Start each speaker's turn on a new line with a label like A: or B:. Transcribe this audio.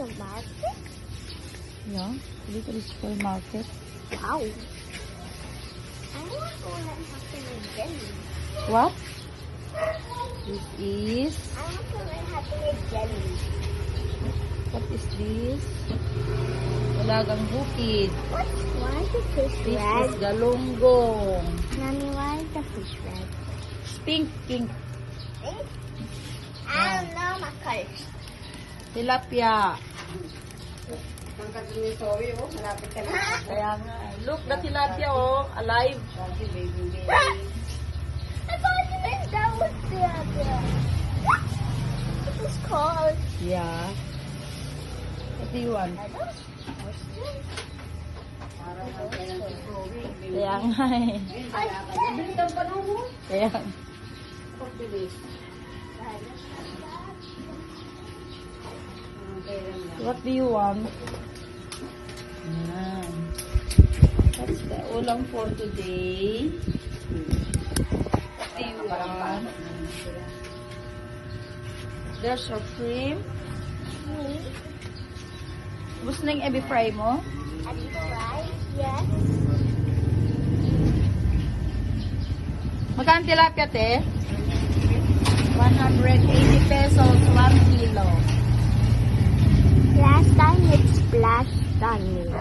A: a market?
B: Yeah, little supermarket.
A: Wow. I want to go and have some jelly.
B: What? This is...
A: I want to learn how to make jelly.
B: What is this? Dalagang bukid.
A: Why is the fish
B: This
A: red?
B: is galunggong.
A: Mommy, why is the fish red?
B: Pink, pink.
A: I don't know my colors.
B: Tilapia. Kaya nga. Look, the tilapia, oh. Alive.
A: I thought you meant that was tilapia. It was called.
B: Yeah. What do you want?
A: I don't know.
B: Kaya nga eh. Kaya nga. What do you want? Yan. That's the ulam for today. What do you want? There's your shrimp. Gusto na yung ebi fry mo?
A: Have you tried? Yes.
B: Magkano tilapia, te? 180 pesos, 1 kilo.
A: Last time it splashed on me.